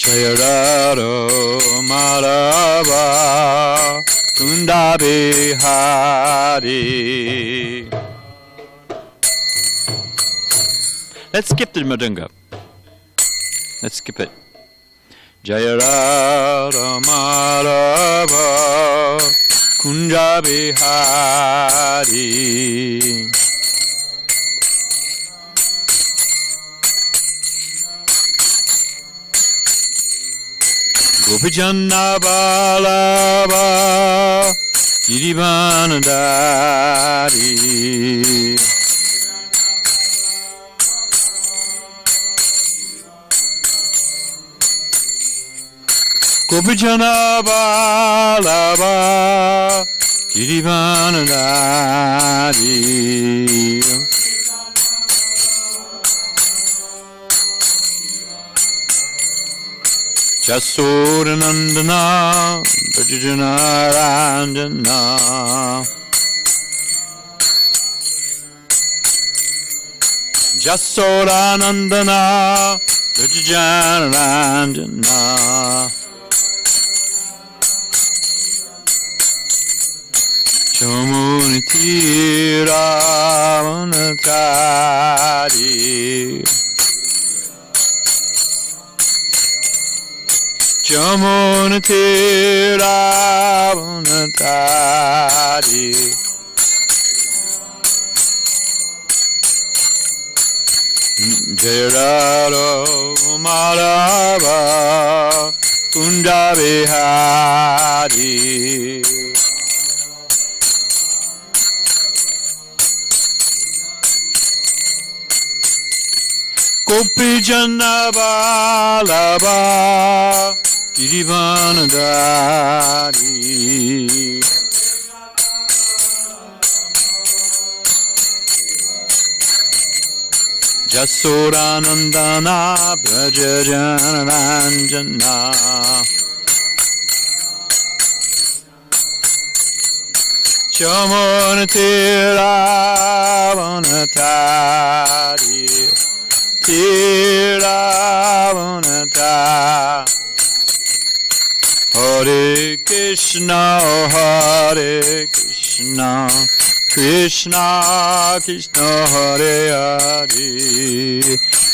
Jaya Radha Madhava Kunda Bihari. Let's skip the Madunga. Let's skip it. Jaya Radha Madhava Kunda Bihari. Gopijana Balava Girivanadari. Gopijana Balava Girivanadari. Jasodanandana Badrinarayan Jasodanandana Badrinarayan Chamunitira Manatari Jamunitira Manatari Jaya Radha Madhava Kunda Bihari. Gopijana Balava Girivanadari. Jasodanandana Brajajanaranjana Chamunatira Vanatari Tiravanata. Hare Krishna, Hare Krishna, Krishna Krishna, Hare Hare,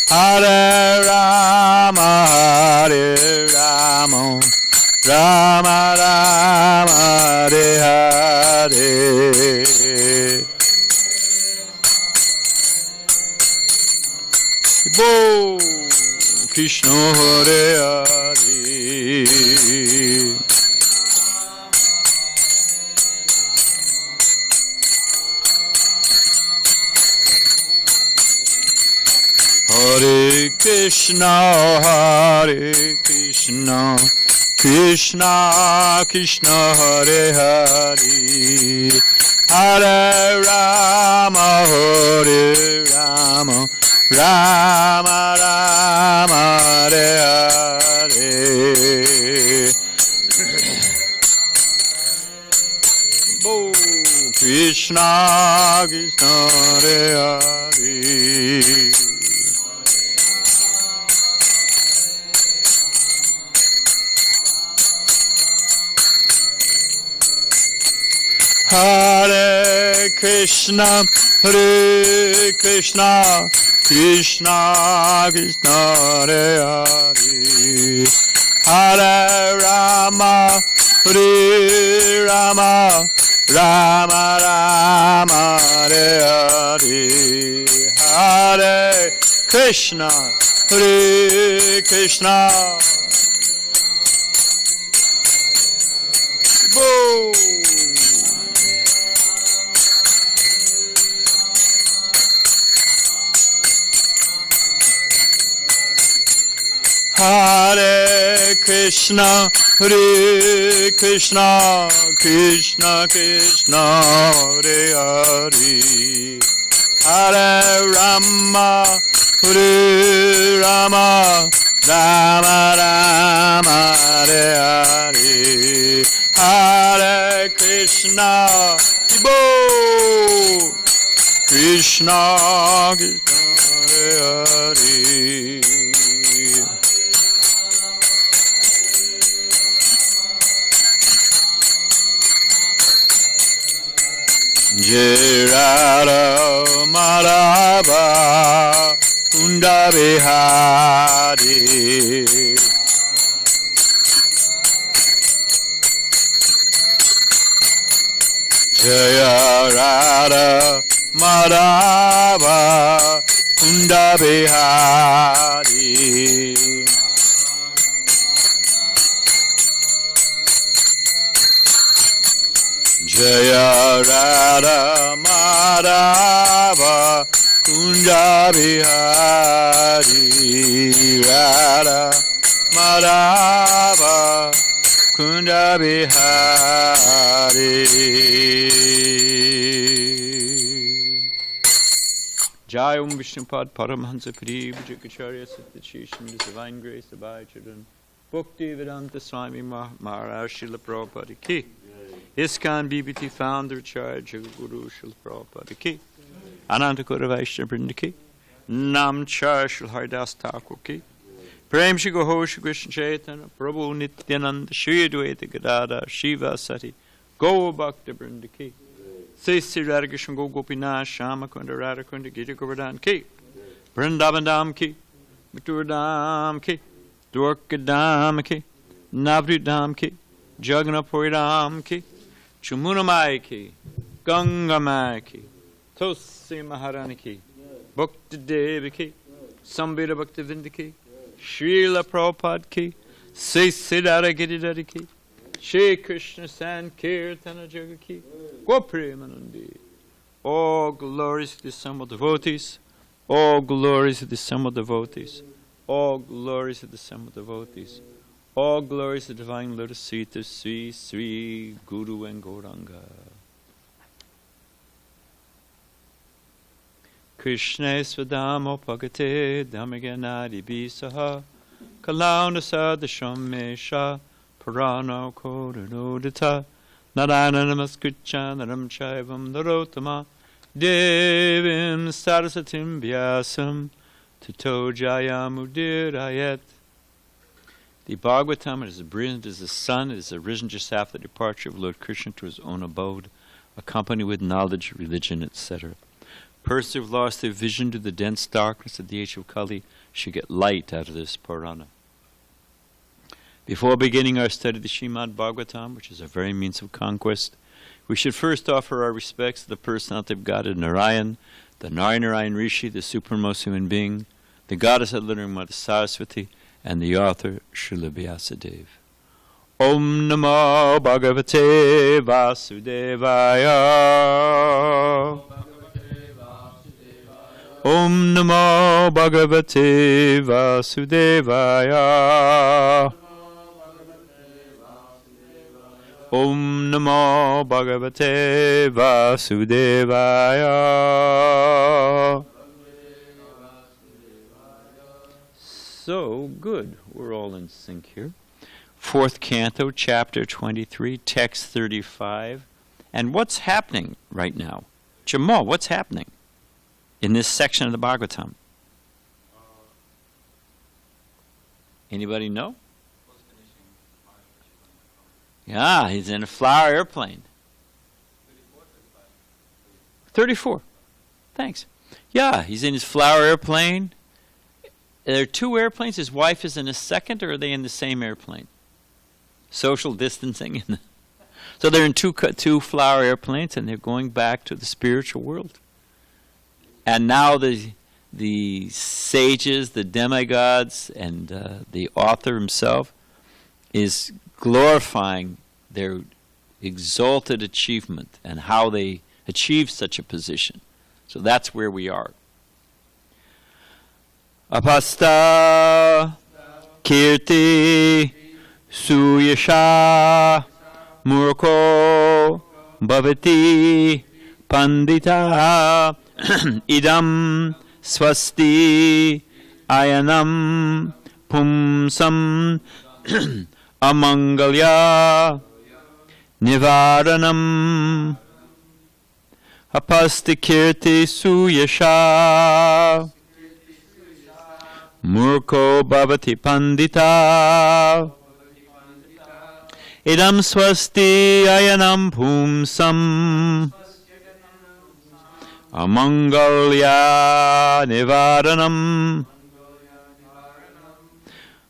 Hare Rama, Hare Rama, Rama Rama, Hare Hare. Bo Krishna Hare Hare. Hare Krishna, Hare Krishna, Krishna Krishna, Hare Hare, Hare Rama, Hare Rama, Rama Rama, Hare Hare. Oh, Krishna Krishna, Hare Hare. Hare Krishna, Hare Krishna, Krishna Krishna, Hare Hare, Hare Rama, Hare Rama, Rama Rama, Hare Hare, Hare Krishna, Hare Krishna. Boom. Hare Krishna, Hare Krishna, Krishna Krishna, Hare Hare, Hare Rama, Hare Rama, Rama Rama, Hare Hare, Hare Krishna, Ibo Krishna Krishna, Hare Hare. Jai Radha Madhava Kunda Bihari. Jaya Radha Madhava Kunda Bihari. Jaya Radha Madhava Kunda Bihari. Radha Madhava Kunda Bihari. Jai Om Vishnupad Paramahansa Puri Vijakacharya Satyachishim, His Divine Grace Abhaya Children Bhakti Vedanta Swami Maharaj Srila Prabhupada Ki. ISKCON BBT Founder Charge Guru Srila Prabhupada Ki. Anantakura Vaishnava Vrinda Ki. Namchar Srila Haridas Thakur Ki. Prem Shri Goho Shri Krishna Chaitanya Prabhu Nityananda Shri Advaita Gadada Shiva Sati Go Bhakta Vrinda Ki. Say Sri Radha Krishna Go Gopinath Shama Kunda Radha Kunda Gita Govardhan Ki. Vrindavan Dham Ki. Mathura Dham Ki. Dwarka Dham Ki. Navri Dham Ki. Jagannathpuri Dham Ki. Chamuna Mai Ki. Ganga Mai Ki. Tosi Maharani Ki. Bhakti Devi Ki. Sambhira Bhakti Vrinda Ki. Srila Prabhupada Ki. Say Siddhara Giridhara Ki. Shri Krishna Sankirtana Jaga Ki. Gopremanandi. All glories to the assembled devotees. All glories to the assembled devotees. All glories to the assembled devotees. All glories to the divine lotus feet of Sri Sri Guru and Gauranga. Krishna Swadamo Pagate Dhammaganadi Bisaha Kalauna Sadashamesha Purana Kodadodata Narayana Namaskricha Naram Chaivam Narotama Devim Sarasatim Vyasam Tato Jayamudirayat. The Bhagavatam is brilliant as the sun. It is arisen just after the departure of Lord Krishna to his own abode, accompanied with knowledge, religion, etc. Persons who have lost their vision to the dense darkness of the age of Kali should get light out of this Purana. Before beginning our study of the srimadbhagavatam, which is a very means of conquest, we should first offer our respects to the personality of God Narayan, the Narayan Rishi, the supremest human being, the goddess of Literary Mother Saraswati, and the author Srila Vyasadeva. Om Namo Bhagavate Vasudevaya. Om Namo Bhagavate Vasudevaya. Om Namo Bhagavate Vasudevaya. So good. We're all in sync here. Fourth canto, chapter 23, text 35. And what's happening right now? Jamal, what's happening in this section of the Bhagavatam? Anybody know? Yeah, he's in a flower airplane. 34. Thanks. Yeah, he's in his flower airplane. There are two airplanes. His wife is in a second, or are they in the same airplane? Social distancing. So they're in two flower airplanes, and they're going back to the spiritual world. And now the sages, the demigods, and the author himself is glorifying their exalted achievement and how they achieved such a position. So that's where we are. Apasta kirti suyasha murko bhavati pandita idam swasti ayanam pumsam amangalya nivaranam apastikirti suyasha murko bhavati pandita idam swasti ayanam pumsam Amangalya Nivaranam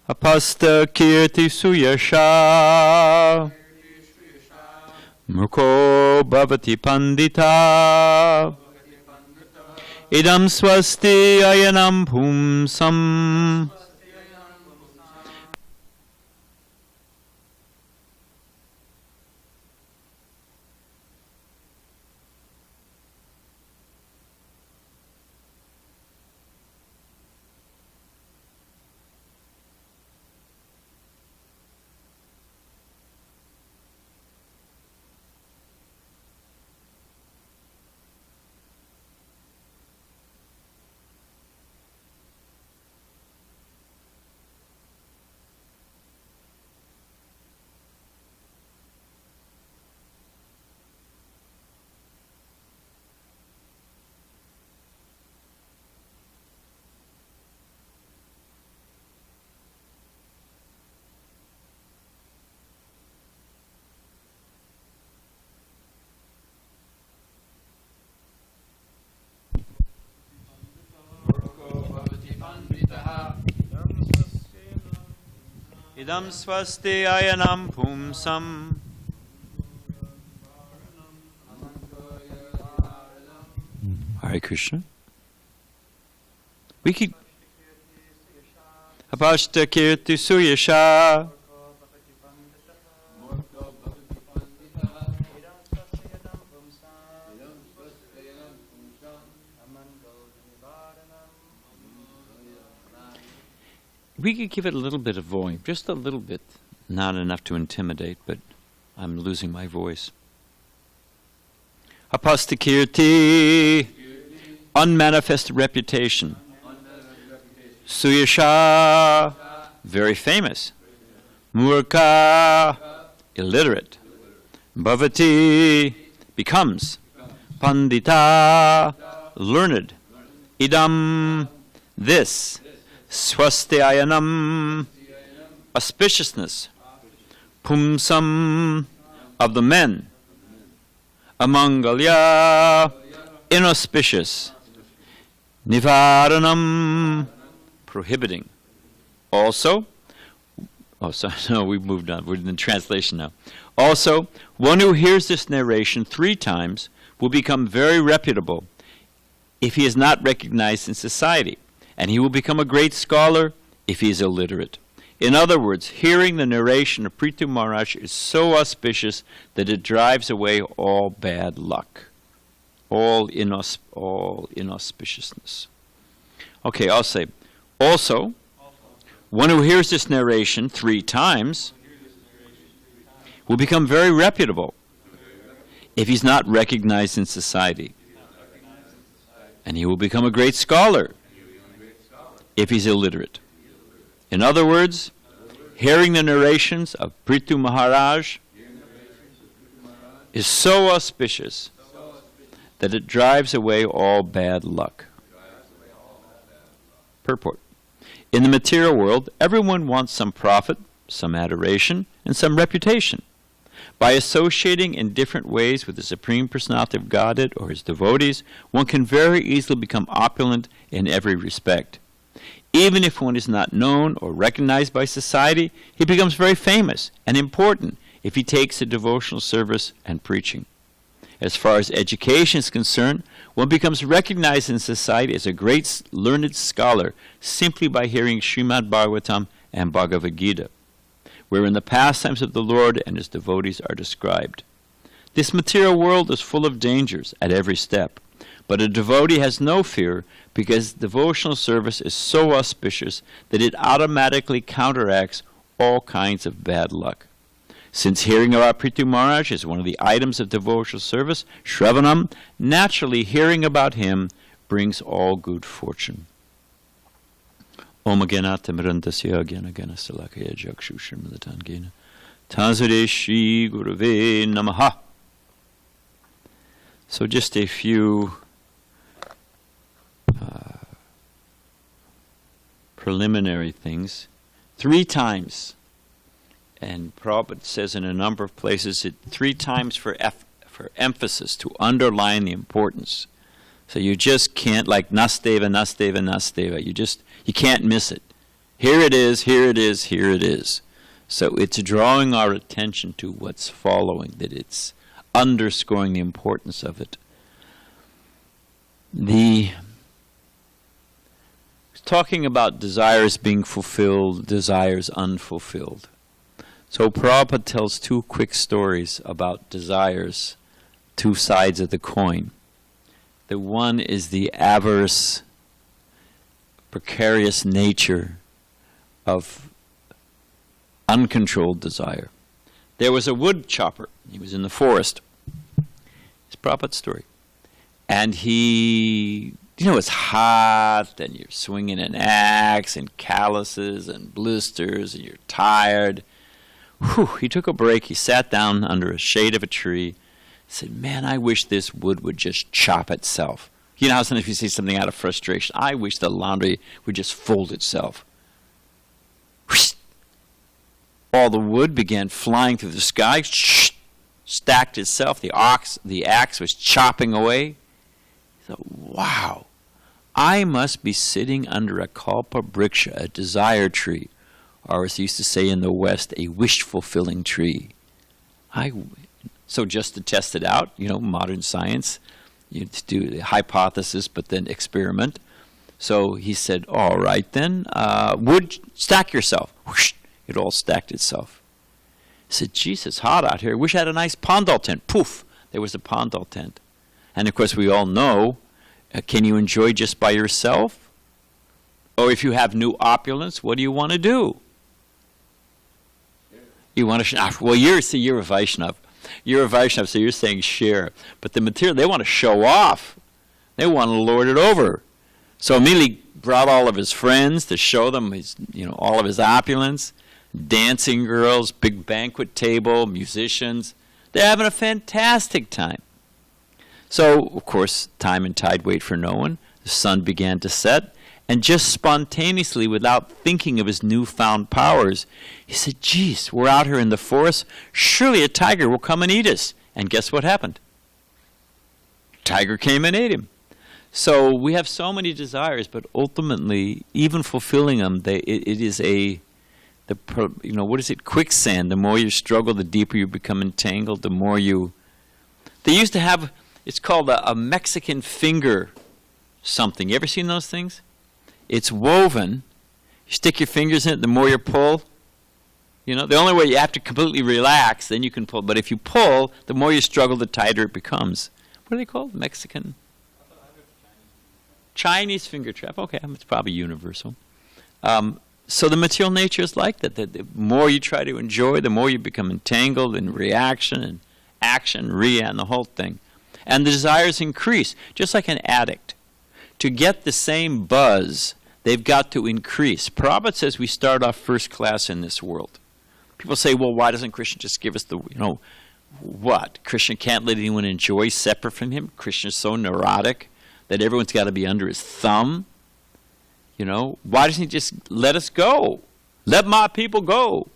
Apasta Kirti Suyasha Murko Bhavati Pandita Idam Swasti Ayanam Pumsam. Idam swasti ayanam pumsam. Hare Krishna. We could Apashta kirti suyasha. We could give it a little bit of volume, just a little bit. Not enough to intimidate, but I'm losing my voice. Apastakirti, unmanifested reputation. Suyasha, very famous. Murka, illiterate. Bhavati, becomes. Pandita, learned. Idam, this. Swastyayanam, auspiciousness. Pumsam, of the men. Amangalya, inauspicious. Nivaranam, prohibiting. Also, we've moved on. We're in the translation now. Also, one who hears this narration 3 times will become very reputable if he is not recognized in society, and he will become a great scholar if he is illiterate. In other words, hearing the narration of Prithu Maharaj is so auspicious that it drives away all bad luck, all inauspiciousness. Okay, I'll say, also, one who hears this narration 3 times will become very reputable if he's not recognized in society, and he will become a great scholar if he's illiterate. In other words, hearing the narrations of Prithu Maharaj is so auspicious that it drives away all bad luck. Purport. In the material world, everyone wants some profit, some adoration, and some reputation. By associating in different ways with the Supreme Personality of Godhead or his devotees, one can very easily become opulent in every respect. Even if one is not known or recognized by society, he becomes very famous and important if he takes to devotional service and preaching. As far as education is concerned, one becomes recognized in society as a great learned scholar simply by hearing srimadbhagavatam and Bhagavad Gita, wherein the pastimes of the Lord and his devotees are described. This material world is full of dangers at every step, but a devotee has no fear because devotional service is so auspicious that it automatically counteracts all kinds of bad luck. Since hearing about Prithu Maharaj is one of the items of devotional service, Shravanam, naturally hearing about him brings all good fortune. Om Agyanata Mirandasya Agyanagana Salakaya Jakshusham Milatangena Tanzade Shri Gurave Namaha. So just a few preliminary things. 3 times, and Prabhupada says in a number of places, 3 times for emphasis, to underline the importance. So you just can't, like nasteva, nasteva, nasteva. You can't miss it. Here it is, here it is, here it is. So it's drawing our attention to what's following, that it's underscoring the importance of it. Talking about desires being fulfilled, desires unfulfilled. So Prabhupada tells two quick stories about desires, two sides of the coin. The one is the avarice, precarious nature of uncontrolled desire. There was a wood chopper. He was in the forest. It's Prabhupada's story. And he, it's hot, and you're swinging an axe, and calluses, and blisters, and you're tired. He took a break. He sat down under a shade of a tree. Said, man, I wish this wood would just chop itself. You know how sometimes you say something out of frustration? I wish the laundry would just fold itself. All the wood began flying through the sky, stacked itself. The axe was chopping away. He thought, wow, I must be sitting under a kalpa briksha, a desire tree, or as they used to say in the West, a wish-fulfilling tree. So just to test it out, modern science, you do the hypothesis, but then experiment. So he said, all right then, wood, stack yourself. Whoosh, it all stacked itself. He said, geez, it's hot out here. I wish I had a nice pandal tent. Poof, there was a pandal tent. And of course we all know, can you enjoy just by yourself? Or if you have new opulence, what do you want to do? You want to, well, you're a Vaishnav. You're a Vaishnav, so you're saying share. But the material, they want to show off. They want to lord it over. So immediately brought all of his friends to show them his, all of his opulence. Dancing girls, big banquet table, musicians. They're having a fantastic time. So, of course, time and tide wait for no one. The sun began to set. And just spontaneously, without thinking of his newfound powers, he said, geez, we're out here in the forest. Surely a tiger will come and eat us. And guess what happened? Tiger came and ate him. So we have so many desires, but ultimately, even fulfilling them, it is what is it? Quicksand. The more you struggle, the deeper you become entangled, the more you... They used to have, it's called a Mexican finger something. You ever seen those things? It's woven. You stick your fingers in it, the more you pull. The only way you have to completely relax, then you can pull. But if you pull, the more you struggle, the tighter it becomes. What are they called? Mexican? Chinese finger trap. Okay, it's probably universal. So the material nature is like that. The more you try to enjoy, the more you become entangled in reaction and action, and the whole thing. And the desires increase, just like an addict. To get the same buzz, they've got to increase. Prabhupada says we start off first class in this world. People say, well, why doesn't Krishna just give us what? Krishna can't let anyone enjoy separate from him? Krishna's so neurotic that everyone's got to be under his thumb. Why doesn't he just let us go? Let my people go.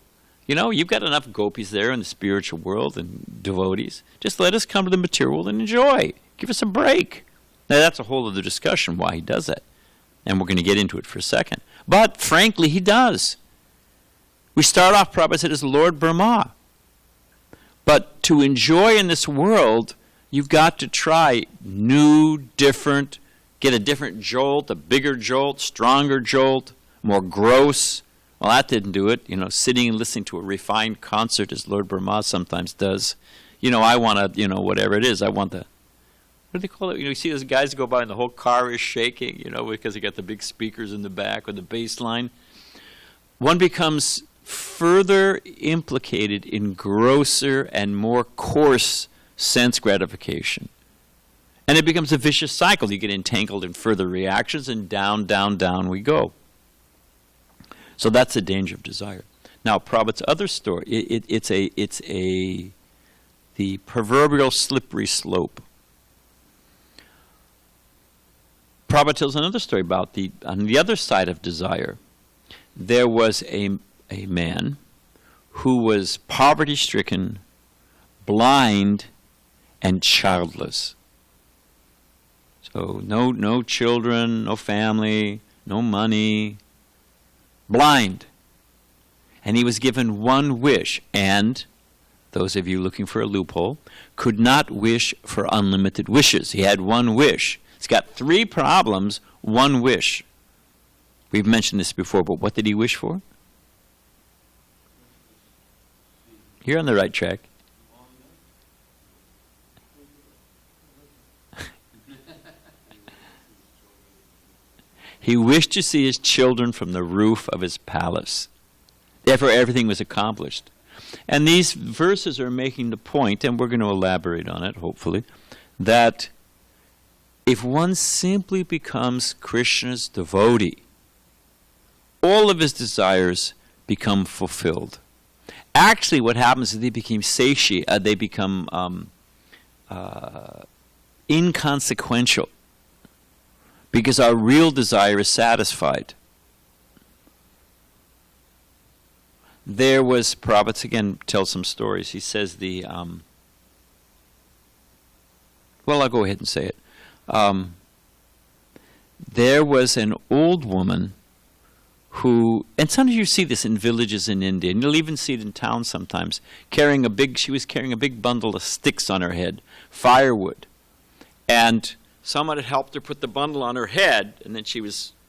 You've got enough gopis there in the spiritual world and devotees. Just let us come to the material world and enjoy. Give us a break. Now, that's a whole other discussion why he does that. And we're going to get into it for a second. But, frankly, he does. We start off, Prabhupada said, as Lord Brahma. But to enjoy in this world, you've got to try new, different, get a different jolt, a bigger jolt, stronger jolt, more gross. Well, that didn't do it. Sitting and listening to a refined concert, as Lord Brahma sometimes does. I want to, whatever it is, I want the... What do they call it? You see those guys go by and the whole car is shaking, because they got the big speakers in the back or the bass line. One becomes further implicated in grosser and more coarse sense gratification. And it becomes a vicious cycle. You get entangled in further reactions, and down, down, down we go. So that's the danger of desire. Now, Prabhupada's other story, it's the proverbial slippery slope. Prabhupada tells another story about on the other side of desire. There was a man who was poverty-stricken, blind, and childless. So no children, no family, no money, blind. And he was given one wish, and those of you looking for a loophole could not wish for unlimited wishes. He had one wish. He's got 3 problems, one wish. We've mentioned this before, but what did he wish for? You're on the right track. He wished to see his children from the roof of his palace. Therefore, everything was accomplished. And these verses are making the point, and we're going to elaborate on it, hopefully, that if one simply becomes Krishna's devotee, all of his desires become fulfilled. Actually, what happens is they become satiated, they become inconsequential, because our real desire is satisfied. There was, Prabhupada again tells some stories. He says well, I'll go ahead and say it. There was an old woman who, and sometimes you see this in villages in India, and you'll even see it in towns sometimes, she was carrying a big bundle of sticks on her head, firewood. And someone had helped her put the bundle on her head, and then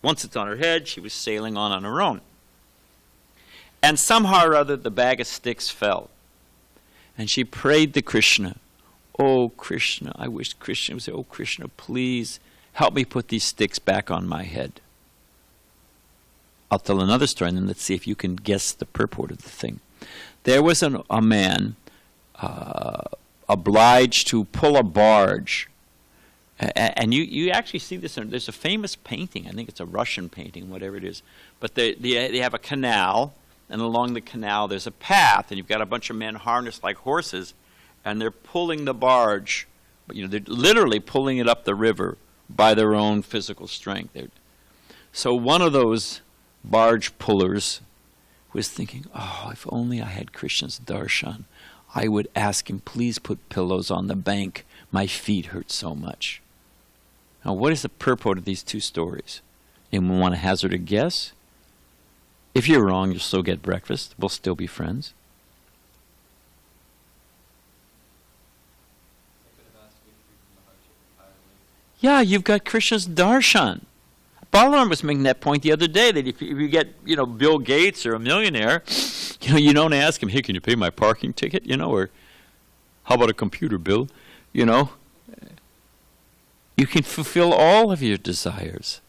once it's on her head, she was sailing on her own. And somehow or other, the bag of sticks fell. And she prayed to Krishna, "Oh, Krishna," I wish Krishna would say, "Oh, Krishna, please help me put these sticks back on my head." I'll tell another story, and then let's see if you can guess the purport of the thing. There was a man obliged to pull a barge. And you actually see this. There's a famous painting. I think it's a Russian painting, whatever it is. But they have a canal, and along the canal there's a path, and you've got a bunch of men harnessed like horses, and they're pulling the barge. But they're literally pulling it up the river by their own physical strength. So one of those barge pullers was thinking, "Oh, if only I had Krishna's darshan, I would ask him, please put pillows on the bank. My feet hurt so much." Now, what is the purport of these 2 stories? Anyone want to hazard a guess? If you're wrong, you'll still get breakfast. We'll still be friends. Yeah, you've got Krishna's darshan. Balaram was making that point the other day, that if you get, Bill Gates or a millionaire, you don't ask him, "Hey, can you pay my parking ticket?" Or "How about a computer bill?" You can fulfill all of your desires.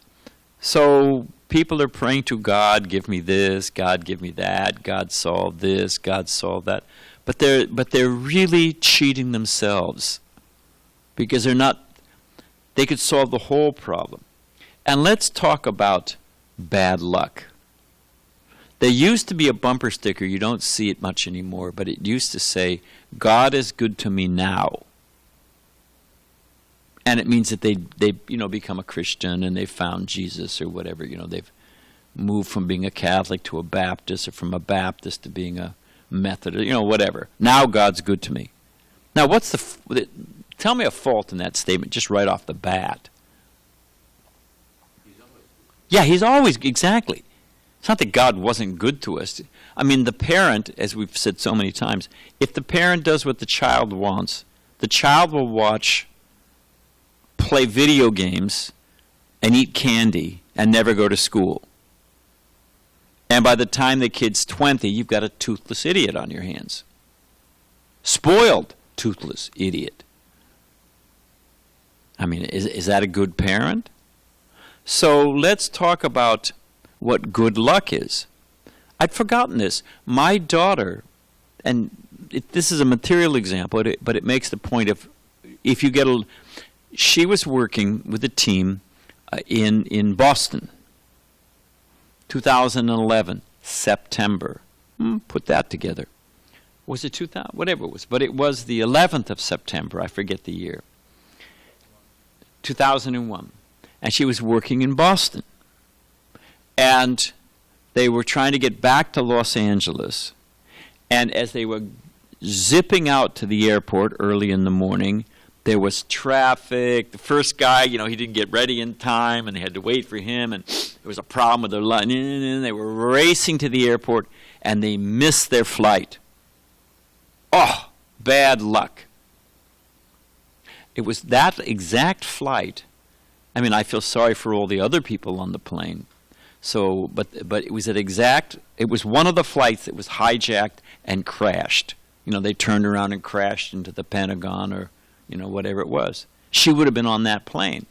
So people are praying to God, "Give me this, God give me that, God solve this, God solve that." But they're really cheating themselves, because they could solve the whole problem. And let's talk about bad luck. There used to be a bumper sticker, you don't see it much anymore, but it used to say, "God is good to me now." And it means that they become a Christian, and they've found Jesus or whatever. They've moved from being a Catholic to a Baptist, or from a Baptist to being a Methodist, whatever. Now God's good to me. Now, tell me a fault in that statement just right off the bat. Yeah, he's always, exactly. It's not that God wasn't good to us. I mean, the parent, as we've said so many times, if the parent does what the child wants, the child will play video games and eat candy and never go to school. And by the time the kid's 20, you've got a toothless idiot on your hands. Spoiled toothless idiot. I mean, is that a good parent? So let's talk about what good luck is. I'd forgotten this. My daughter, and this is a material example, but it makes the point of, if you get she was working with a team in Boston, 2011, September. Put that together. Was it 2000? Whatever it was. But it was the 11th of September. I forget the year. 2001. And she was working in Boston. And they were trying to get back to Los Angeles. And as they were zipping out to the airport early in the morning, There was traffic. The first guy, he didn't get ready in time, and they had to wait for him, and there was a problem with their line. They were racing to the airport, and they missed their flight. Oh, bad luck. It was that exact flight. I mean, I feel sorry for all the other people on the plane. So, but it was it was one of the flights that was hijacked and crashed. They turned around and crashed into the Pentagon or, whatever it was. She would have been on that plane.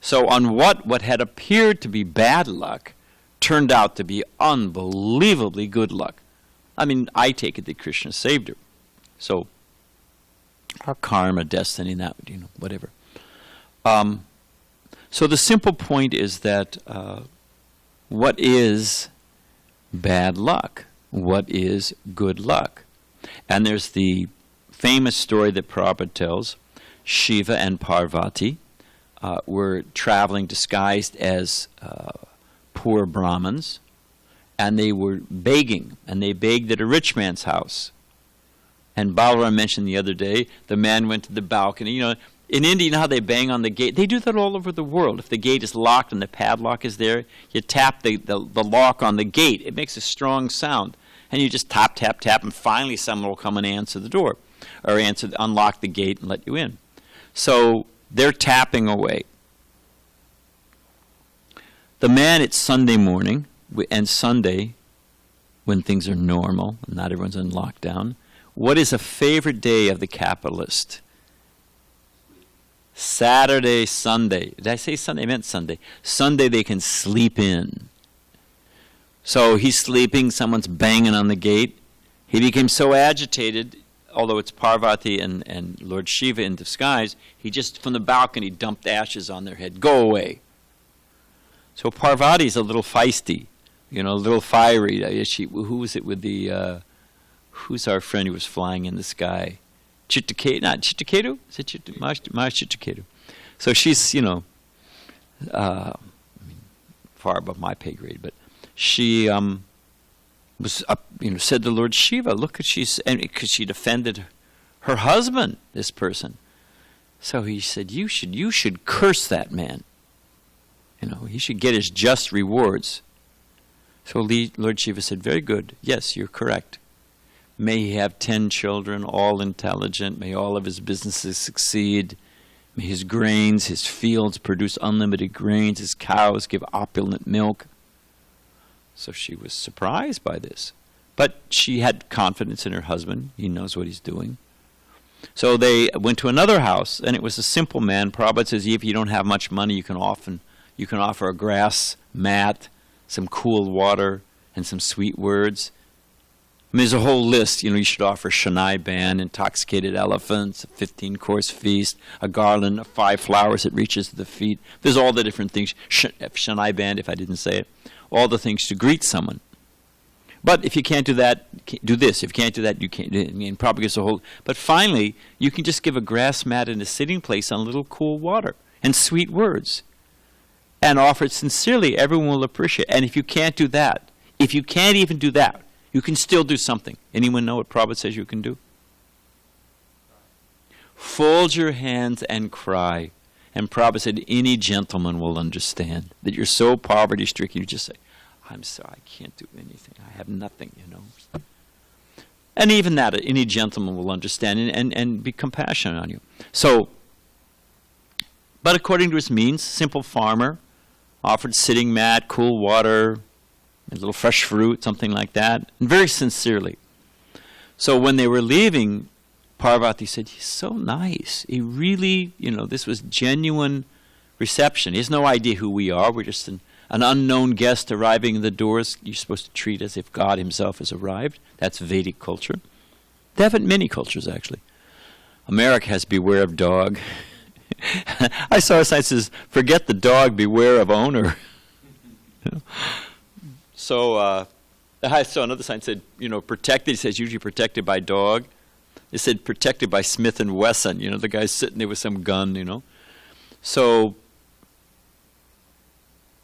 So on what had appeared to be bad luck turned out to be unbelievably good luck. I mean, I take it that Krishna saved her. So our karma, destiny, that, whatever. So the simple point is that what is bad luck? What is good luck? And there's the famous story that Prabhupada tells. Shiva and Parvati were traveling disguised as poor Brahmins, and they were begging, and they begged at a rich man's house. And Balaram mentioned the other day, the man went to the balcony. In India, how they bang on the gate? They do that all over the world. If the gate is locked and the padlock is there, you tap the lock on the gate. It makes a strong sound. And you just tap, tap, tap, and finally someone will come and answer the door, or unlock the gate and let you in. So they're tapping away. The man, it's Sunday morning, and Sunday, when things are normal, and not everyone's in lockdown. What is a favorite day of the capitalist? Saturday, Sunday. Did I say Sunday? I meant Sunday. Sunday they can sleep in. So he's sleeping, someone's banging on the gate. He became so agitated, although it's Parvati and Lord Shiva in disguise, he just, from the balcony, dumped ashes on their head. Go away. So Parvati's a little feisty, a little fiery. Who was it with the, who's our friend who was flying in the sky? Not Chittaketu? Is it Chittaketu? So she's, far above my pay grade, but she was up, said to Lord Shiva, look, because she'd offended her husband, this person. So he said, you should curse that man. He should get his just rewards. So Lord Shiva said, very good. Yes, you're correct. May he have 10 children, all intelligent. May all of his businesses succeed. May his grains, his fields produce unlimited grains. His cows give opulent milk. So she was surprised by this. But she had confidence in her husband. He knows what he's doing. So they went to another house, and it was a simple man. Prabhupada says, if you don't have much money, you can offer a grass mat, some cool water, and some sweet words. I mean, there's a whole list. You should offer Shanai Ban, intoxicated elephants, a 15-course feast, a garland of 5 flowers that reaches to the feet. There's all the different things. Shanai Ban, if I didn't say it. All the things to greet someone. But if you can't do that, do this. If you can't do that, you can't. And probably gets a whole. But finally, you can just give a grass mat and a sitting place on a little cool water and sweet words, and offer it sincerely. Everyone will appreciate. And if you can't do that, if you can't even do that, you can still do something. Anyone know what Prabhupada says you can do? Fold your hands and cry. And Prabhupada said, any gentleman will understand that you're so poverty-stricken. You just say, I'm sorry, I can't do anything. I have nothing, And even that, any gentleman will understand and be compassionate on you. So, but according to his means, simple farmer, offered sitting mat, cool water, a little fresh fruit, something like that, and very sincerely. So when they were leaving, Parvati said, he's so nice. He really, this was genuine reception. He has no idea who we are. We're just an unknown guest arriving in the doors. You're supposed to treat as if God himself has arrived. That's Vedic culture. They have it in many cultures, actually. America has beware of dog. I saw a sign that says, forget the dog, beware of owner. So I saw another sign that said, protected. It says usually protected by dog. It said protected by Smith & Wesson. The guy's sitting there with some gun, So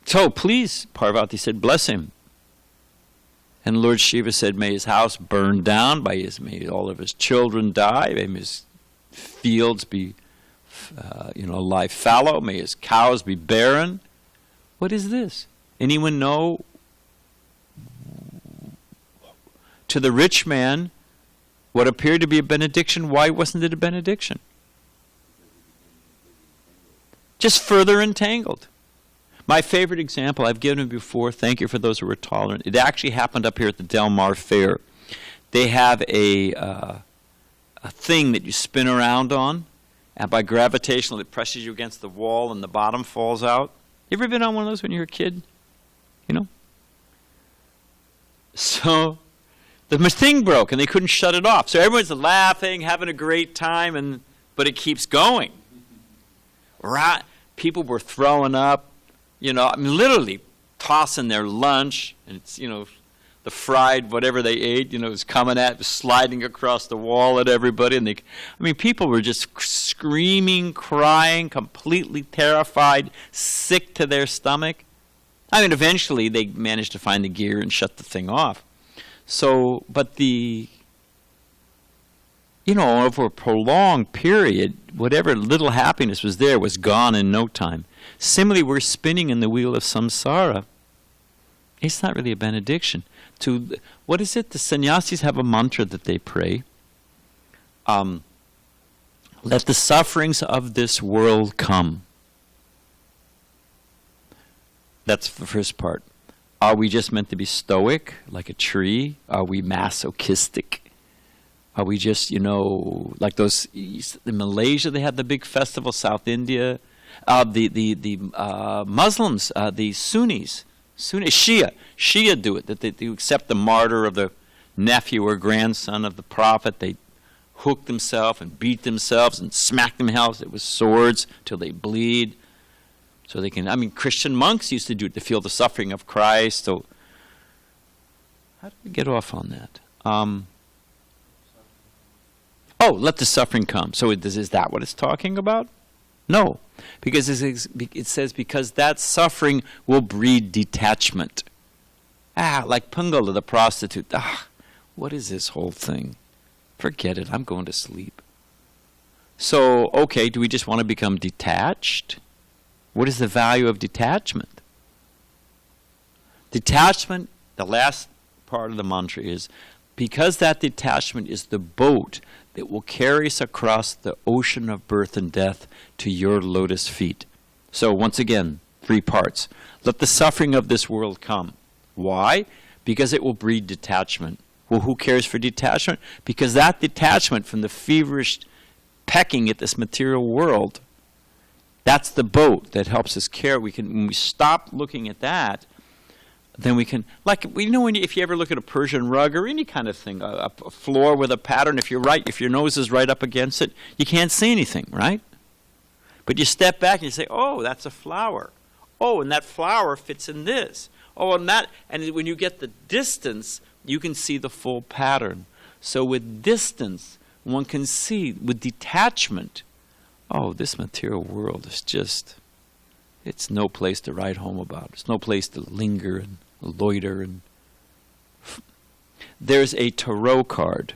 please, Parvati said, bless him. And Lord Shiva said, may his house burn down, may all of his children die, may his fields be lie fallow. May his cows be barren. What is this? Anyone know? To the rich man, what appeared to be a benediction, why wasn't it a benediction? Just further entangled. My favorite example, I've given it before, thank you for those who were tolerant. It actually happened up here at the Del Mar Fair. They have a thing that you spin around on, and by gravitational it presses you against the wall and the bottom falls out. You ever been on one of those when you were a kid? So the thing broke and they couldn't shut it off. So everyone's laughing, having a great time, but it keeps going. Right? People were throwing up, literally tossing their lunch, and it's, the fried whatever they ate, was coming was sliding across the wall at everybody. And people were just screaming, crying, completely terrified, sick to their stomach. Eventually they managed to find the gear and shut the thing off. So, but over a prolonged period, whatever little happiness was there was gone in no time. Similarly, we're spinning in the wheel of samsara. It's not really a benediction. What is it? The sannyasis have a mantra that they pray. Let the sufferings of this world come. That's the first part. Are we just meant to be stoic, like a tree? Are we masochistic? Are we just, like those, in Malaysia they have the big festival, South India, the Muslims, the Sunnis, Shia do it, that they accept the martyr of the nephew or grandson of the prophet. They hook themselves and beat themselves and smack themselves with swords till they bleed. So they can, Christian monks used to do it to feel the suffering of Christ. So how do we get off on that? Let the suffering come. So is that what it's talking about? No. Because it says, because that suffering will breed detachment. Like Pungala, the prostitute. What is this whole thing? Forget it. I'm going to sleep. So, okay, do we just want to become detached? What is the value of detachment? Detachment, the last part of the mantra is, because that detachment is the boat that will carry us across the ocean of birth and death to your lotus feet. So once again, 3 parts. Let the suffering of this world come. Why? Because it will breed detachment. Well, who cares for detachment? Because that detachment from the feverish pecking at this material world, that's the boat that helps us care. When we stop looking at that, then we can, if you ever look at a Persian rug or any kind of thing, a floor with a pattern, if your nose is right up against it, you can't see anything, right? But you step back and you say, oh, that's a flower. Oh, and that flower fits in this. Oh, and when you get the distance, you can see the full pattern. So with distance, one can see, with detachment, this material world is just, it's no place to write home about. It's no place to linger and loiter. There's a tarot card.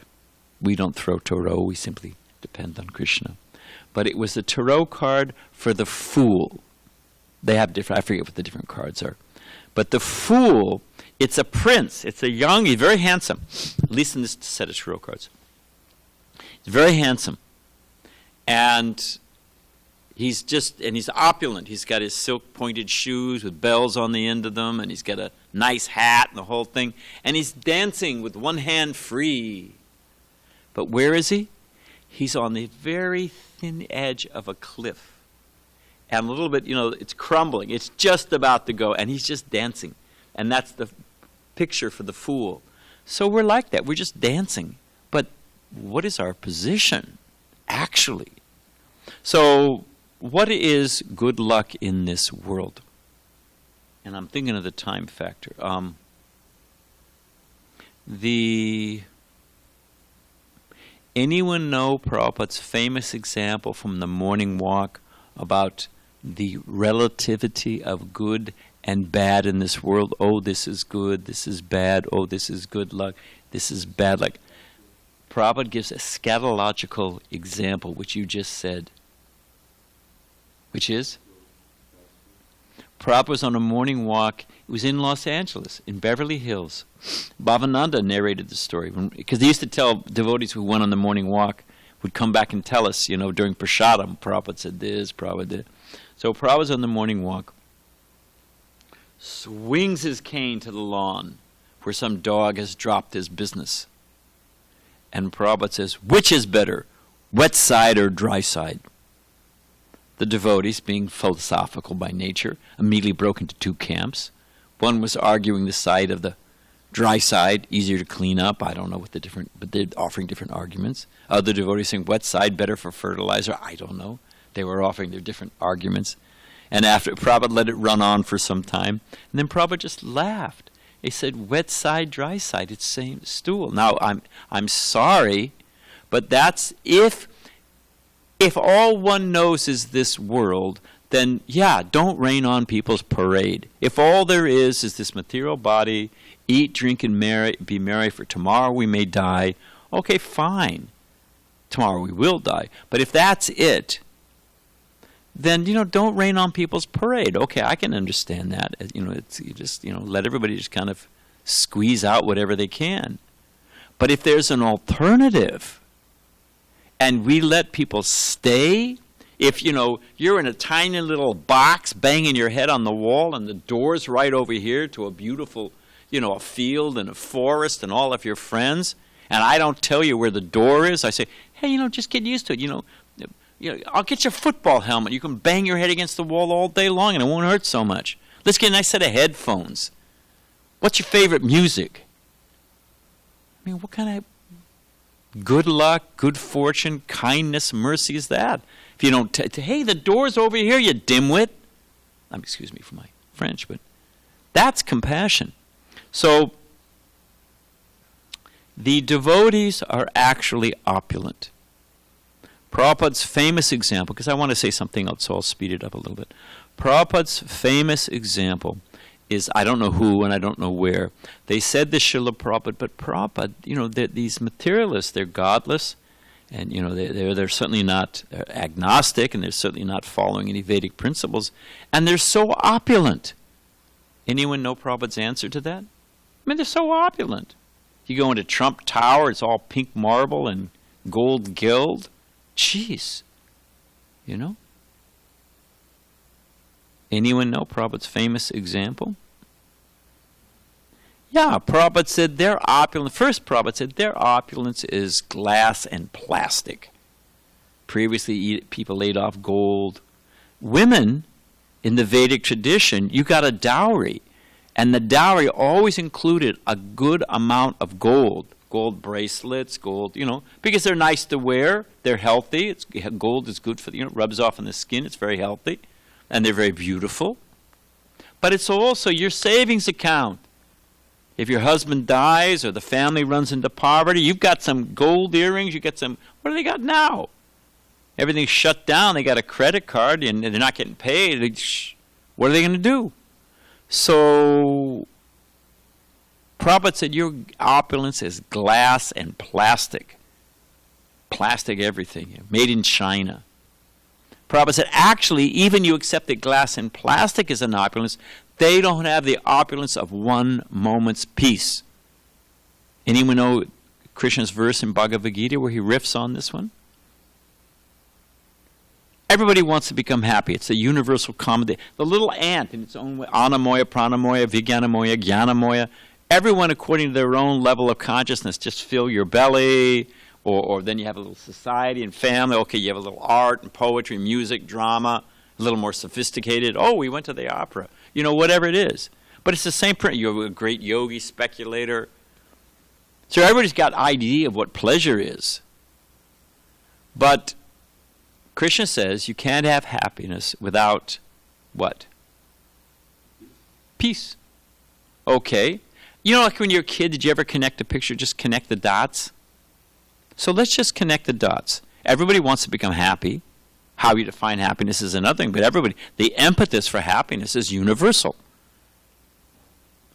We don't throw tarot, we simply depend on Krishna. But it was the tarot card for the fool. They have different, I forget what the different cards are. But the fool, it's a prince. It's a young, he's very handsome. At least in this set of tarot cards. He's very handsome. And he's opulent. He's got his silk pointed shoes with bells on the end of them, and he's got a nice hat and the whole thing. And he's dancing with one hand free. But where is he? He's on the very thin edge of a cliff. And a little bit, it's crumbling. It's just about to go, and he's just dancing. And that's the picture for the fool. So we're like that. We're just dancing. But what is our position, actually? So what is good luck in this world? And I'm thinking of the time factor. Anyone know Prabhupada's famous example from the morning walk about the relativity of good and bad in this world? Oh, this is good, this is bad, oh, this is good luck, this is bad luck. Prabhupada gives a scatological example, which you just said. which is? Prabhupada was on a morning walk. It was in Los Angeles, in Beverly Hills. Bhavananda narrated the story, because he used to tell devotees who went on the morning walk, would come back and tell us, during Prasadam, Prabhupada said this, Prabhupada did. So Prabhupada's on the morning walk, swings his cane to the lawn where some dog has dropped his business. And Prabhupada says, which is better, wet side or dry side? The devotees, being philosophical by nature, immediately broke into two camps. One was arguing the side of the dry side, easier to clean up. I don't know what but they're offering different arguments. Other devotees saying wet side better for fertilizer. I don't know. They were offering their different arguments. And after Prabhupada let it run on for some time, and then Prabhupada just laughed. He said, wet side, dry side, it's same stool. Now, I'm sorry, but that's if all one knows is this world, then don't rain on people's parade. If all there is this material body, eat, drink, and be merry, for tomorrow we may die, okay, fine. Tomorrow we will die. But if that's it, then, don't rain on people's parade. Okay, I can understand that. Let everybody just kind of squeeze out whatever they can. But if there's an alternative, and we let people stay, if, you're in a tiny little box banging your head on the wall and the door's right over here to a beautiful, a field and a forest and all of your friends, and I don't tell you where the door is, I say, hey, just get used to it, I'll get your football helmet. You can bang your head against the wall all day long and it won't hurt so much. Let's get a nice set of headphones. What's your favorite music? What kind of good luck, good fortune, kindness, mercy is that? If you don't, hey, the door's over here, you dimwit. Excuse me for my French, but that's compassion. So, the devotees are actually opulent. Prabhupada's famous example, because I want to say something else, so I'll speed it up a little bit. Prabhupada's famous example is, I don't know who and I don't know where. They said this Srila Prabhupada, but Prabhupada, these materialists, they're godless, and they're certainly not agnostic, and they're certainly not following any Vedic principles, and they're so opulent. Anyone know Prabhupada's answer to that? They're so opulent. You go into Trump Tower, it's all pink marble and gold gilt. Jeez. Anyone know Prabhupada's famous example? Yeah, Prabhupada said their opulence, first Prabhupada said their opulence is glass and plastic. Previously, people laid off gold. Women, in the Vedic tradition, you got a dowry. And the dowry always included a good amount of gold. Gold bracelets, gold, because they're nice to wear. They're healthy. Gold is good for, rubs off on the skin. It's very healthy. And they're very beautiful. But it's also your savings account. If your husband dies or the family runs into poverty, you've got some gold earrings. You get some, what do they got now? Everything's shut down. They got a credit card and they're not getting paid. What are they going to do? So Prabhupada said your opulence is glass and plastic. Plastic everything, made in China. Prabhupada said, actually, even you accept that glass and plastic is an opulence, they don't have the opulence of one moment's peace. Anyone know Krishna's verse in Bhagavad Gita where he riffs on this one? Everybody wants to become happy. It's a universal common. The little ant in its own way, anamoya, pranamoya, vijnanamoya, jnanamoya, everyone according to their own level of consciousness. Just fill your belly, or then you have a little society and family. Okay, you have a little art and poetry, music, drama, a little more sophisticated. Oh, we went to the opera. Whatever it is. But it's the same print. You're a great yogi, speculator. So everybody's got idea of what pleasure is. But Krishna says you can't have happiness without what? Peace. Okay. Like when you're a kid, did you ever connect a picture? Just connect the dots? So let's just connect the dots. Everybody wants to become happy. How you define happiness is another thing, but the impetus for happiness is universal.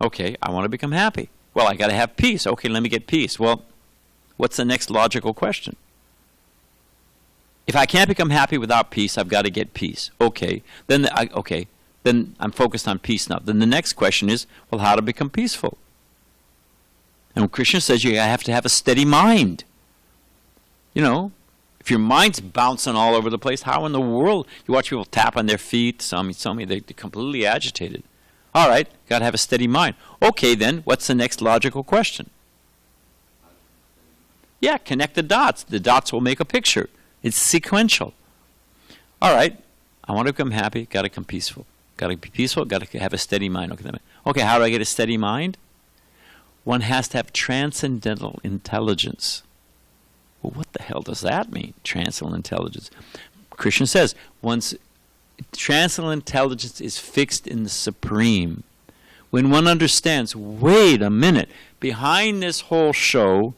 Okay, I want to become happy. Well, I got to have peace. Okay, let me get peace. Well, what's the next logical question? If I can't become happy without peace, I've got to get peace. Okay. Then I'm focused on peace now. Then the next question is, well, how to become peaceful? And when Krishna says you have to have a steady mind. You know, if your mind's bouncing all over the place, how in the world? You watch people tap on their feet, they're completely agitated. All right, got to have a steady mind. Okay, then, what's the next logical question? Yeah, connect the dots. The dots will make a picture. It's sequential. All right, I want to become happy, got to become peaceful. Got to be peaceful, got to have a steady mind. Okay, how do I get a steady mind? One has to have transcendental intelligence. Well, what the hell does that mean, transcendental intelligence? Krishna says, once transcendental intelligence is fixed in the Supreme, when one understands, wait a minute, behind this whole show,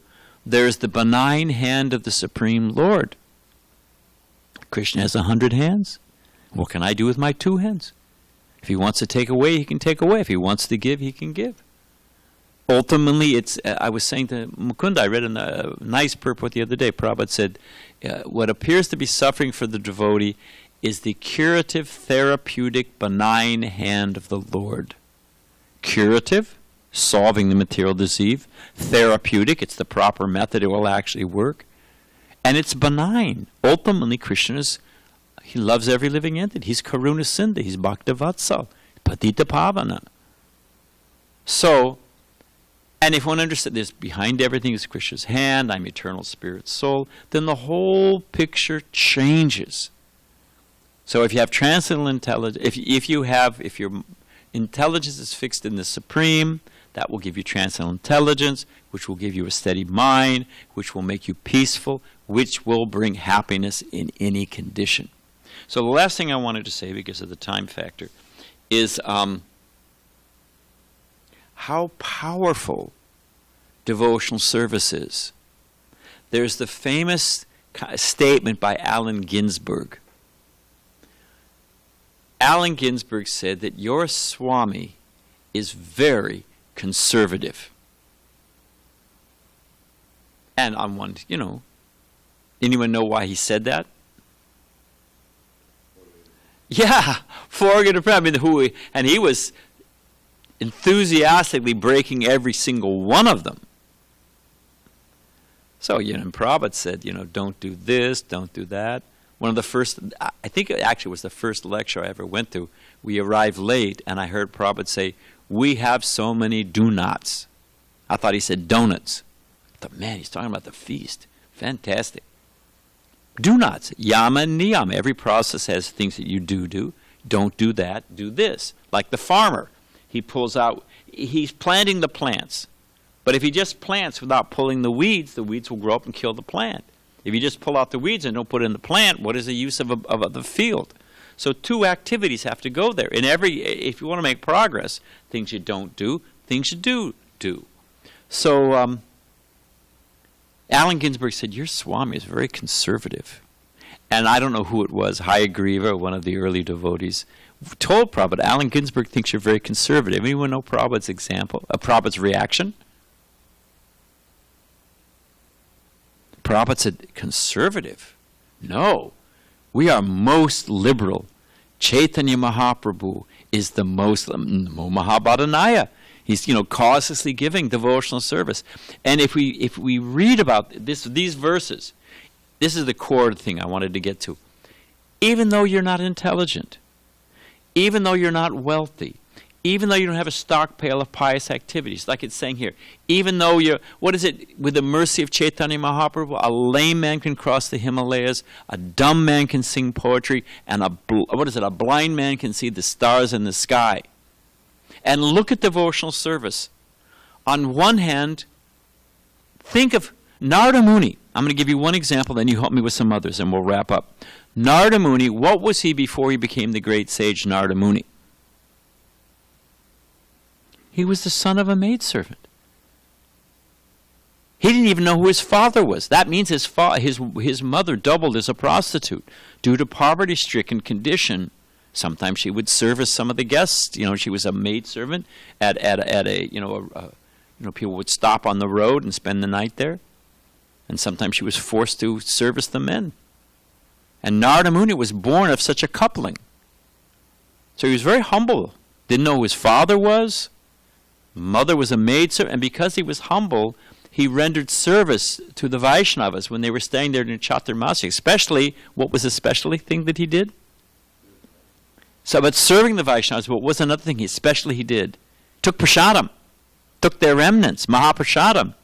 there's the benign hand of the Supreme Lord. Krishna has 100 hands. What can I do with my 2 hands? If he wants to take away, he can take away. If he wants to give, he can give. Ultimately, it's. I was saying to Mukunda, I read in a nice purport the other day, Prabhupada said, what appears to be suffering for the devotee is the curative, therapeutic, benign hand of the Lord. Curative, solving the material disease. Therapeutic, it's the proper method, it will actually work. And it's benign. Ultimately, Krishna he loves every living entity. He's Karuna Sindhu. He's Bhaktavatsal. Patita Pavana. So, and if one understands this, behind everything is Krishna's hand, I'm eternal spirit soul, then the whole picture changes. So if you have transcendental intelligence, if your intelligence is fixed in the Supreme, that will give you transcendental intelligence, which will give you a steady mind, which will make you peaceful, which will bring happiness in any condition. So the last thing I wanted to say, because of the time factor, is how powerful devotional service is. There's the famous statement by Allen Ginsberg. Allen Ginsberg said that your Swami is very conservative. And on one, anyone know why he said that? Yeah, and he was enthusiastically breaking every single one of them. So, and Prabhupada said, don't do this, don't do that. One of the first, I think it actually was the first lecture I ever went to. We arrived late, and I heard Prabhupada say, we have so many do-nots. I thought he said donuts. I thought, man, he's talking about the feast. Fantastic. Do-nots, yama and niyama. Every process has things that you do. Don't do that, do this. Like the farmer. He pulls out, he's planting the plants. But if he just plants without pulling the weeds will grow up and kill the plant. If you just pull out the weeds and don't put in the plant, what is the use of the field? So 2 activities have to go there. If you want to make progress, things you don't do, things you do. So Allen Ginsberg said, your Swami is very conservative. And I don't know who it was, Hayagriva, one of the early devotees, told Prabhupada, Allen Ginsberg thinks you're very conservative. Anyone know Prabhupada's example, Prabhupada's reaction? Prabhupada said, conservative? No. We are most liberal. Chaitanya Mahaprabhu is the most, Mahabhadanaya. He's, causelessly giving devotional service. And if we read about these verses, this is the core thing I wanted to get to. Even though you're not intelligent, even though you're not wealthy, even though you don't have a stockpile of pious activities, like it's saying here, even though with the mercy of Chaitanya Mahaprabhu, a lame man can cross the Himalayas, a dumb man can sing poetry, and a blind man can see the stars in the sky. And look at devotional service. On one hand, think of Narada Muni. I'm going to give you one example, then you help me with some others, and we'll wrap up. Narada Muni, what was he before he became the great sage Narada Muni? He was the son of a maidservant. He didn't even know who his father was. That means his mother doubled as a prostitute. Due to poverty-stricken condition, sometimes she would service some of the guests. She was a maidservant at people would stop on the road and spend the night there. And sometimes she was forced to service the men. And Narada Muni was born of such a coupling. So he was very humble. Didn't know who his father was. Mother was a maidservant. And because he was humble, he rendered service to the Vaishnavas when they were staying there in Chaturmasya. Especially, what was the special thing that he did? So, but serving the Vaishnavas, what was another thing especially he did? Took prasadam. Took their remnants, Mahaprasadam.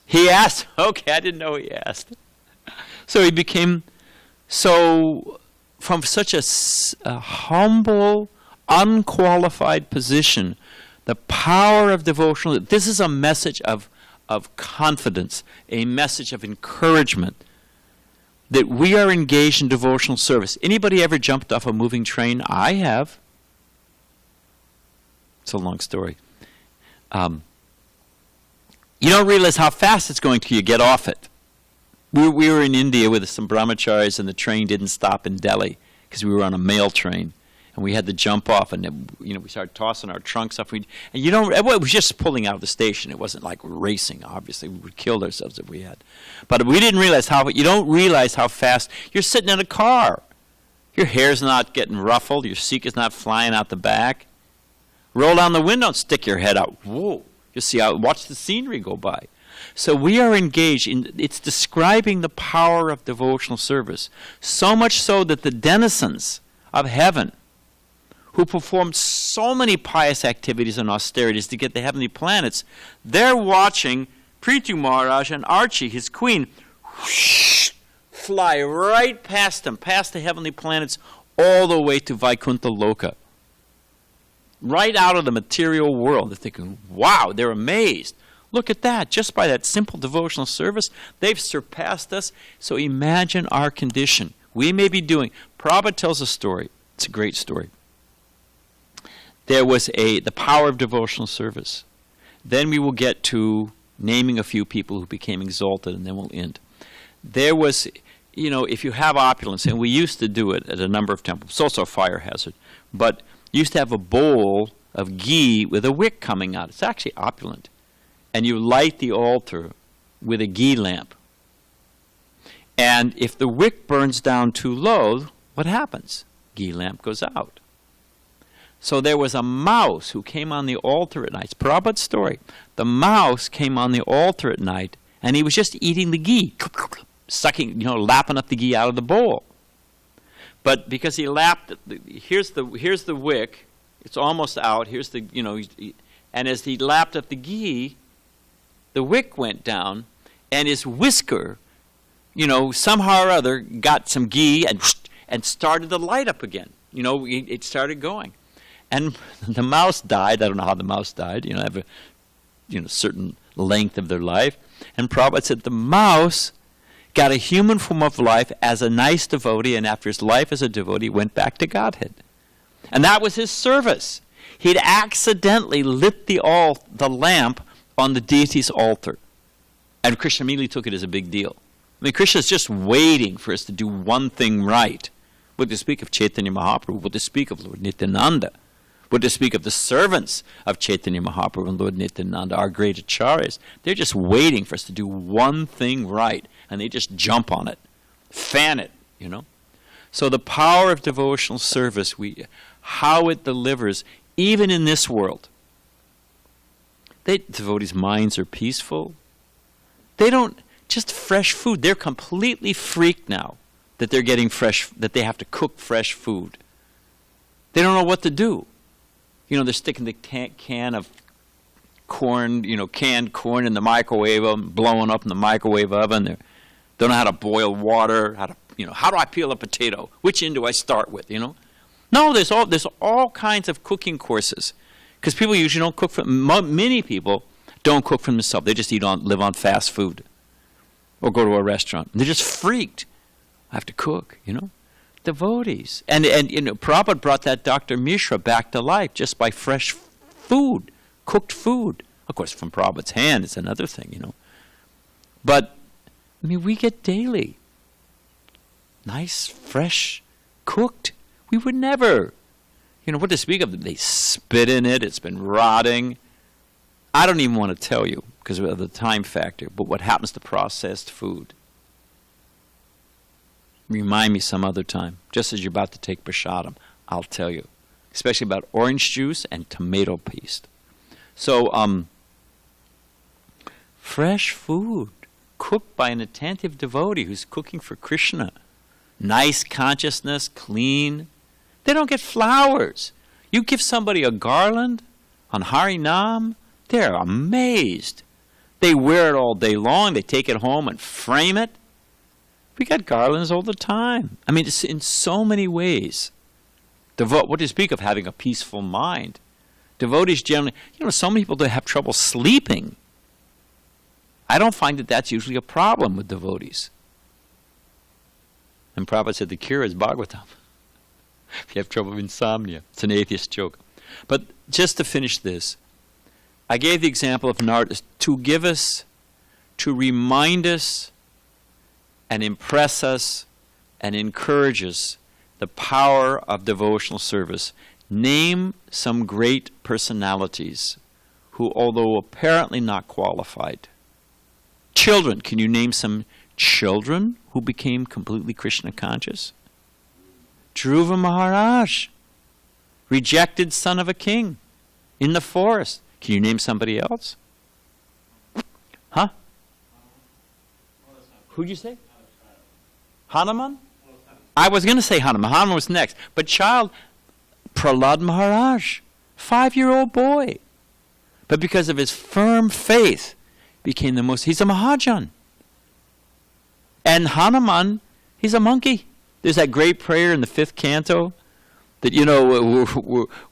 He asked. Okay, I didn't know he asked. So he became from such a humble, unqualified position, the power of devotional. This is a message of confidence, a message of encouragement, that we are engaged in devotional service. Anybody ever jumped off a moving train? I have. It's a long story. You don't realize how fast it's going till you get off it. We were in India with some brahmacharis, and the train didn't stop in Delhi because we were on a mail train, and we had to jump off, and we started tossing our trunks off. It was just pulling out of the station. It wasn't like racing. Obviously, we would kill ourselves if we had. But we didn't realize you don't realize how fast you're sitting in a car. Your hair's not getting ruffled. Your seat is not flying out the back. Roll down the window and stick your head out. Whoa. You see watch the scenery go by. So we are engaged in, it's describing the power of devotional service. So much so that the denizens of heaven, who performed so many pious activities and austerities to get the heavenly planets, they're watching Prithu Maharaj and Archie, his queen, whoosh, fly right past them, past the heavenly planets, all the way to Vaikuntha Loka. Right out of the material world. They're thinking, wow, they're amazed. Look at that. Just by that simple devotional service, they've surpassed us. So imagine our condition. We may be doing. Prabhupada tells a story. It's a great story. There was the power of devotional service. Then we will get to naming a few people who became exalted, and then we'll end. There was, if you have opulence, and we used to do it at a number of temples. It's also a fire hazard. But you used to have a bowl of ghee with a wick coming out. It's actually opulent. And you light the altar with a ghee lamp. And if the wick burns down too low, what happens? Ghee lamp goes out. So there was a mouse who came on the altar at night. It's Prabhupada's story. The mouse came on the altar at night, and he was just eating the ghee, sucking, lapping up the ghee out of the bowl. But because he lapped, here's the wick. It's almost out. Here's the, and as he lapped up the ghee, the wick went down, and his whisker, somehow or other got some ghee and started to light up again. It started going. And the mouse died. I don't know how the mouse died. Have a certain length of their life. And Prabhupada said the mouse got a human form of life as a nice devotee, and after his life as a devotee, went back to Godhead. And that was his service. He'd accidentally lit the lamp on the deity's altar. And Krishna immediately took it as a big deal. Krishna's just waiting for us to do one thing right. Would to speak of Chaitanya Mahaprabhu, would to speak of Lord Nityananda, would to speak of the servants of Chaitanya Mahaprabhu and Lord Nityananda, our great acharyas. They're just waiting for us to do one thing right, and they just jump on it, fan it, So the power of devotional service, how it delivers, even in this world. Devotees' minds are peaceful. They don't, just fresh food. They're completely freaked now that they're getting that they have to cook fresh food. They don't know what to do. They're sticking the can of corn, canned corn in the microwave oven, blowing up in the microwave oven. They don't know how to boil water, how do I peel a potato? Which end do I start with, No, there's all kinds of cooking courses. Because people usually don't cook many people don't cook for themselves. They just live on fast food. Or go to a restaurant. They're just freaked. I have to cook, Devotees. And Prabhupada brought that Dr. Mishra back to life just by fresh food, cooked food. Of course, from Prabhupada's hand, it's another thing, But, we get daily. Nice, fresh, cooked. We would never. What to speak of? They spit in it. It's been rotting. I don't even want to tell you because of the time factor, but what happens to processed food? Remind me some other time. Just as you're about to take prasadam, I'll tell you. Especially about orange juice and tomato paste. So, fresh food cooked by an attentive devotee who's cooking for Krishna. Nice consciousness, clean. They don't get flowers. You give somebody a garland on Hari Nam, they're amazed. They wear it all day long. They take it home and frame it. We got garlands all the time. I mean, it's in so many ways. What do you speak of having a peaceful mind? Devotees generally, some people that have trouble sleeping. I don't find that that's usually a problem with devotees. And Prabhupada said the cure is bhagavatam. If you have trouble with insomnia, it's an atheist joke. But just to finish this, I gave the example of an artist to give us, to remind us, and impress us, and encourage us the power of devotional service. Name some great personalities who, although apparently not qualified. Children, can you name some children who became completely Krishna conscious? Dhruva Maharaj, rejected son of a king in the forest. Can you name somebody else? Huh? Who'd you say? Hanuman? I was going to say Hanuman. Hanuman was next. But child, Prahlad Maharaj, 5-year-old boy. But because of his firm faith, became the most, he's a Mahajan. And Hanuman, he's a monkey. There's that great prayer in the 5th canto that,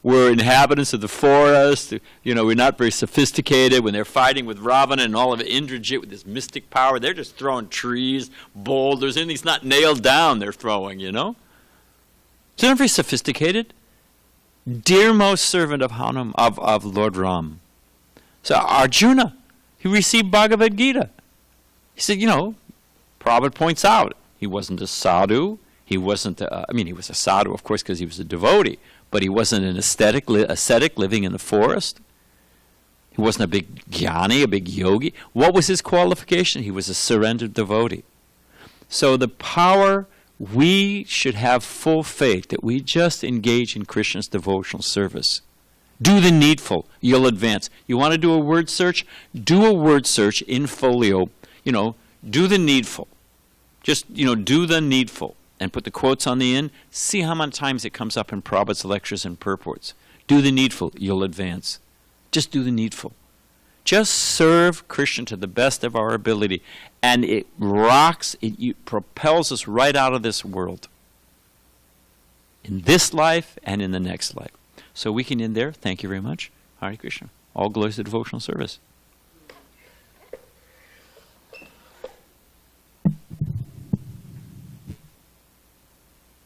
we're inhabitants of the forest. We're not very sophisticated. When they're fighting with Ravana and all of Indrajit with this mystic power, they're just throwing trees, boulders, anything's not nailed down they're throwing, So they're not very sophisticated. Dearmost servant of Hanuman, of Lord Ram. So Arjuna, he received Bhagavad Gita. He said, Prabhupada points out, he wasn't a sadhu. He wasn't, he was a sadhu, of course, because he was a devotee, but he wasn't an ascetic living in the forest. He wasn't a big jnani, a big yogi. What was his qualification? He was a surrendered devotee. So the power, we should have full faith that we just engage in Krishna's devotional service. Do the needful. You'll advance. You want to do a word search? Do a word search in folio. Do the needful. Just, do the needful. And put the quotes on the end. See how many times it comes up in Prabhupada's lectures and purports. Do the needful. You'll advance. Just do the needful. Just serve Krishna to the best of our ability. And it rocks, it propels us right out of this world. In this life and in the next life. So we can end there. Thank you very much. Hare Krishna. All glories to devotional service.